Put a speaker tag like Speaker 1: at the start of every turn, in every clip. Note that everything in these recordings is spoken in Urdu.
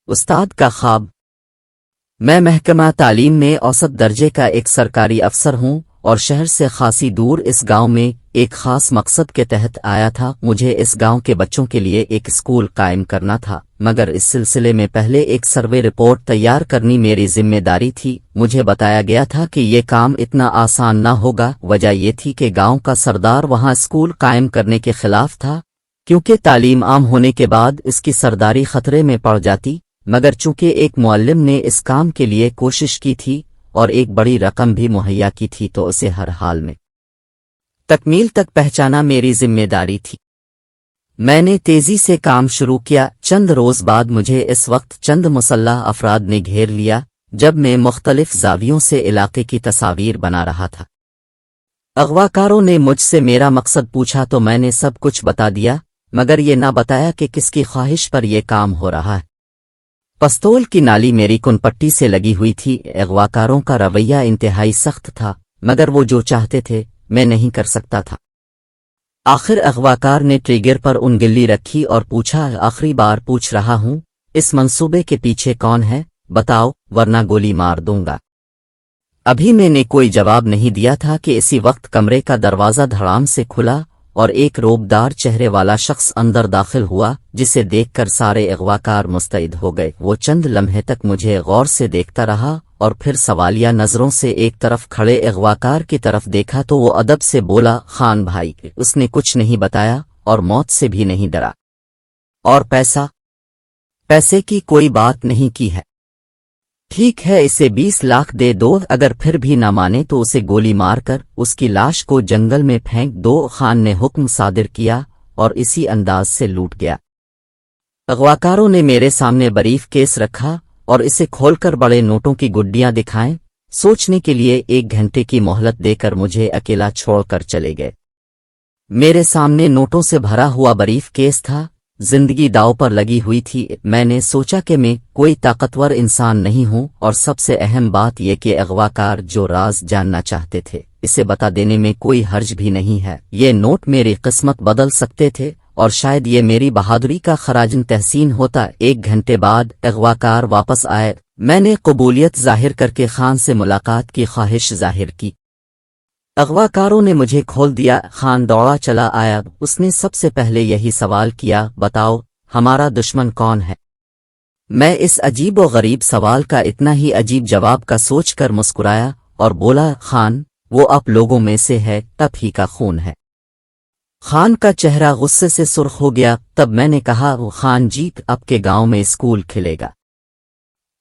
Speaker 1: استاد کا خواب۔ میں محکمہ تعلیم میں اوسط درجے کا ایک سرکاری افسر ہوں اور شہر سے خاصی دور اس گاؤں میں ایک خاص مقصد کے تحت آیا تھا۔ مجھے اس گاؤں کے بچوں کے لیے ایک اسکول قائم کرنا تھا، مگر اس سلسلے میں پہلے ایک سروے رپورٹ تیار کرنی میری ذمہ داری تھی۔ مجھے بتایا گیا تھا کہ یہ کام اتنا آسان نہ ہوگا۔ وجہ یہ تھی کہ گاؤں کا سردار وہاں اسکول قائم کرنے کے خلاف تھا، کیونکہ تعلیم عام ہونے کے بعد اس کی سرداری خطرے میں پڑ جاتی۔ مگر چونکہ ایک معلم نے اس کام کے لیے کوشش کی تھی اور ایک بڑی رقم بھی مہیا کی تھی، تو اسے ہر حال میں تکمیل تک پہنچانا میری ذمہ داری تھی۔ میں نے تیزی سے کام شروع کیا۔ چند روز بعد مجھے اس وقت چند مسلح افراد نے گھیر لیا جب میں مختلف زاویوں سے علاقے کی تصاویر بنا رہا تھا۔ اغواکاروں نے مجھ سے میرا مقصد پوچھا تو میں نے سب کچھ بتا دیا، مگر یہ نہ بتایا کہ کس کی خواہش پر یہ کام ہو رہا ہے۔ پستول کی نالی میری کنپٹی سے لگی ہوئی تھی۔ اغواکاروں کا رویہ انتہائی سخت تھا، مگر وہ جو چاہتے تھے میں نہیں کر سکتا تھا۔ آخر اغواکار نے ٹریگر پر انگلی رکھی اور پوچھا، آخری بار پوچھ رہا ہوں، اس منصوبے کے پیچھے کون ہے؟ بتاؤ ورنہ گولی مار دوں گا۔ ابھی میں نے کوئی جواب نہیں دیا تھا کہ اسی وقت کمرے کا دروازہ دھڑام سے کھلا اور ایک روبدار چہرے والا شخص اندر داخل ہوا، جسے دیکھ کر سارے اغواکار مستعد ہو گئے۔ وہ چند لمحے تک مجھے غور سے دیکھتا رہا اور پھر سوالیہ نظروں سے ایک طرف کھڑے اغواکار کی طرف دیکھا تو وہ ادب سے بولا، خان بھائی، اس نے کچھ نہیں بتایا اور موت سے بھی نہیں ڈرا۔ اور پیسے کی کوئی بات نہیں کی ہے۔ ٹھیک ہے، اسے 20 لاکھ دے دو، اگر پھر بھی نہ مانے تو اسے گولی مار کر اس کی لاش کو جنگل میں پھینک دو۔ خان نے حکم صادر کیا اور اسی انداز سے لوٹ گیا۔ اغواکاروں نے میرے سامنے بریف کیس رکھا اور اسے کھول کر بڑے نوٹوں کی گڈیاں دکھائیں۔ سوچنے کے لیے 1 گھنٹے کی مہلت دے کر مجھے اکیلا چھوڑ کر چلے گئے۔ میرے سامنے نوٹوں سے بھرا ہوا بریف کیس تھا۔ زندگی داؤ پر لگی ہوئی تھی۔ میں نے سوچا کہ میں کوئی طاقتور انسان نہیں ہوں، اور سب سے اہم بات یہ کہ اغواکار جو راز جاننا چاہتے تھے اسے بتا دینے میں کوئی حرج بھی نہیں ہے۔ یہ نوٹ میری قسمت بدل سکتے تھے اور شاید یہ میری بہادری کا خراج تحسین ہوتا۔ 1 گھنٹے بعد اغواکار واپس آئے۔ میں نے قبولیت ظاہر کر کے خان سے ملاقات کی خواہش ظاہر کی۔ اغواکاروں نے مجھے کھول دیا۔ خان دوڑا چلا آیا۔ اس نے سب سے پہلے یہی سوال کیا، بتاؤ ہمارا دشمن کون ہے؟ میں اس عجیب و غریب سوال کا اتنا ہی عجیب جواب کا سوچ کر مسکرایا اور بولا، خان، وہ آپ لوگوں میں سے ہے، تب ہی کا خون ہے۔ خان کا چہرہ غصے سے سرخ ہو گیا۔ تب میں نے کہا، خان جی، آپ کے گاؤں میں اسکول کھلے گا؟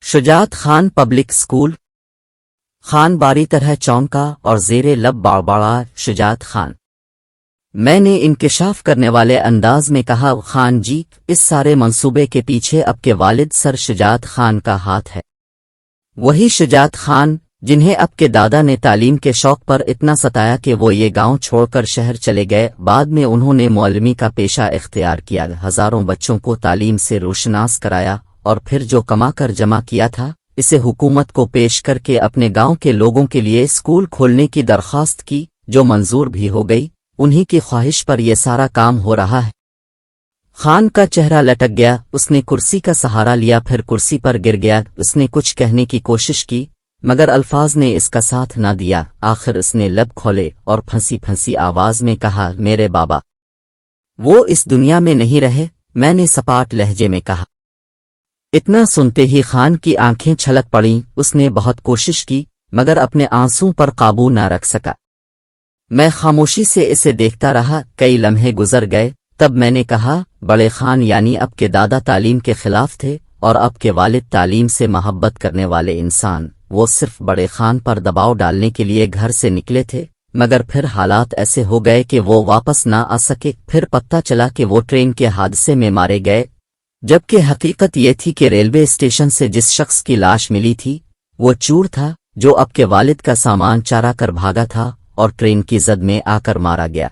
Speaker 1: شجاعت خان پبلک اسکول؟ خان باری طرح چونکا اور زیر لب بڑبڑا، شجاعت خان؟ میں نے انکشاف کرنے والے انداز میں کہا، خان جی، اس سارے منصوبے کے پیچھے آپ کے والد سر شجاعت خان کا ہاتھ ہے۔ وہی شجاعت خان جنہیں آپ کے دادا نے تعلیم کے شوق پر اتنا ستایا کہ وہ یہ گاؤں چھوڑ کر شہر چلے گئے۔ بعد میں انہوں نے معلمی کا پیشہ اختیار کیا، ہزاروں بچوں کو تعلیم سے روشناس کرایا، اور پھر جو کما کر جمع کیا تھا اسے حکومت کو پیش کر کے اپنے گاؤں کے لوگوں کے لیے اسکول کھولنے کی درخواست کی، جو منظور بھی ہو گئی۔ انہی کی خواہش پر یہ سارا کام ہو رہا ہے۔ خان کا چہرہ لٹک گیا۔ اس نے کرسی کا سہارا لیا، پھر کرسی پر گر گیا۔ اس نے کچھ کہنے کی کوشش کی، مگر الفاظ نے اس کا ساتھ نہ دیا۔ آخر اس نے لب کھولے اور پھنسی پھنسی آواز میں کہا، میرے بابا وہ اس دنیا میں نہیں رہے۔ میں نے سپاٹ لہجے میں کہا۔ اتنا سنتے ہی خان کی آنکھیں چھلک پڑیں۔ اس نے بہت کوشش کی، مگر اپنے آنسوں پر قابو نہ رکھ سکا۔ میں خاموشی سے اسے دیکھتا رہا۔ کئی لمحے گزر گئے، تب میں نے کہا، بڑے خان یعنی اب کے دادا تعلیم کے خلاف تھے اور اب کے والد تعلیم سے محبت کرنے والے انسان۔ وہ صرف بڑے خان پر دباؤ ڈالنے کے لیے گھر سے نکلے تھے، مگر پھر حالات ایسے ہو گئے کہ وہ واپس نہ آ سکے۔ پھر پتہ چلا کہ وہ ٹرین کے حادثے میں مارے گئے، جبکہ حقیقت یہ تھی کہ ریلوے اسٹیشن سے جس شخص کی لاش ملی تھی وہ چور تھا، جو اب کے والد کا سامان چرا کر بھاگا تھا اور ٹرین کی زد میں آ کر مارا گیا۔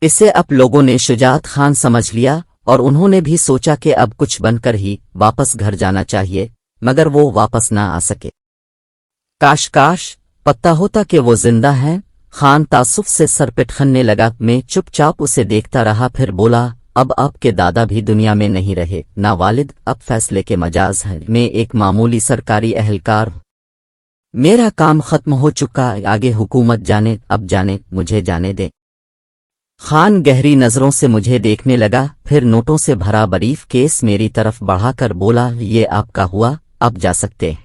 Speaker 1: اسے اب لوگوں نے شجاعت خان سمجھ لیا اور انہوں نے بھی سوچا کہ اب کچھ بن کر ہی واپس گھر جانا چاہیے، مگر وہ واپس نہ آ سکے۔ کاش پتہ ہوتا کہ وہ زندہ ہیں۔ خان تعصب سے سر پٹخنے لگا۔ میں چپ چاپ اسے دیکھتا رہا، پھر بولا، اب آپ کے دادا بھی دنیا میں نہیں رہے، نہ والد، اب فیصلے کے مجاز ہے، میں ایک معمولی سرکاری اہلکار ہوں، میرا کام ختم ہو چکا، آگے حکومت جانے، اب جانے، مجھے جانے دیں۔ خان گہری نظروں سے مجھے دیکھنے لگا، پھر نوٹوں سے بھرا بریف کیس میری طرف بڑھا کر بولا، یہ آپ کا ہوا، اب جا سکتے ہیں۔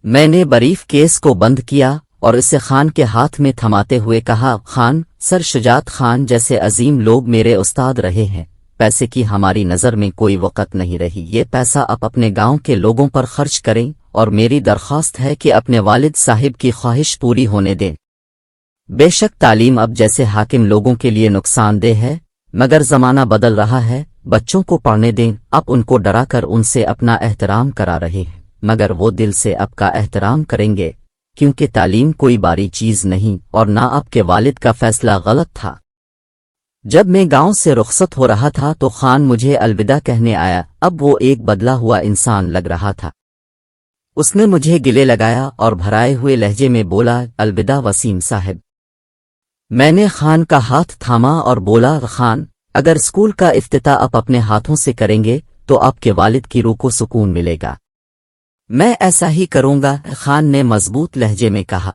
Speaker 1: میں نے بریف کیس کو بند کیا اور اسے خان کے ہاتھ میں تھماتے ہوئے کہا، خان سر شجاعت خان جیسے عظیم لوگ میرے استاد رہے ہیں، پیسے کی ہماری نظر میں کوئی وقت نہیں رہی، یہ پیسہ آپ اپنے گاؤں کے لوگوں پر خرچ کریں، اور میری درخواست ہے کہ اپنے والد صاحب کی خواہش پوری ہونے دیں۔ بے شک تعلیم اب جیسے حاکم لوگوں کے لیے نقصان دہ ہے، مگر زمانہ بدل رہا ہے، بچوں کو پڑھنے دیں، اب ان کو ڈرا کر ان سے اپنا احترام کرا رہے ہیں، مگر وہ دل سے آپ کا احترام کریں گے، کیونکہ تعلیم کوئی باری چیز نہیں، اور نہ آپ کے والد کا فیصلہ غلط تھا۔ جب میں گاؤں سے رخصت ہو رہا تھا تو خان مجھے الوداع کہنے آیا، اب وہ ایک بدلا ہوا انسان لگ رہا تھا۔ اس نے مجھے گلے لگایا اور بھرائے ہوئے لہجے میں بولا، الوداع وسیم صاحب۔ میں نے خان کا ہاتھ تھاما اور بولا، خان اگر اسکول کا افتتاح آپ اپنے ہاتھوں سے کریں گے تو آپ کے والد کی روح کو سکون ملے گا۔ میں ایسا ہی کروں گا، خان نے مضبوط لہجے میں کہا۔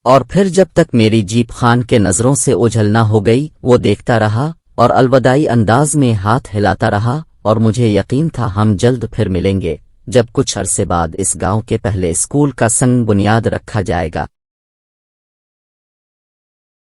Speaker 1: اور پھر جب تک میری جیپ خان کے نظروں سے اوجھل نہ ہو گئی وہ دیکھتا رہا اور الوداعی انداز میں ہاتھ ہلاتا رہا، اور مجھے یقین تھا ہم جلد پھر ملیں گے، جب کچھ عرصے بعد اس گاؤں کے پہلے اسکول کا سنگ بنیاد رکھا جائے گا۔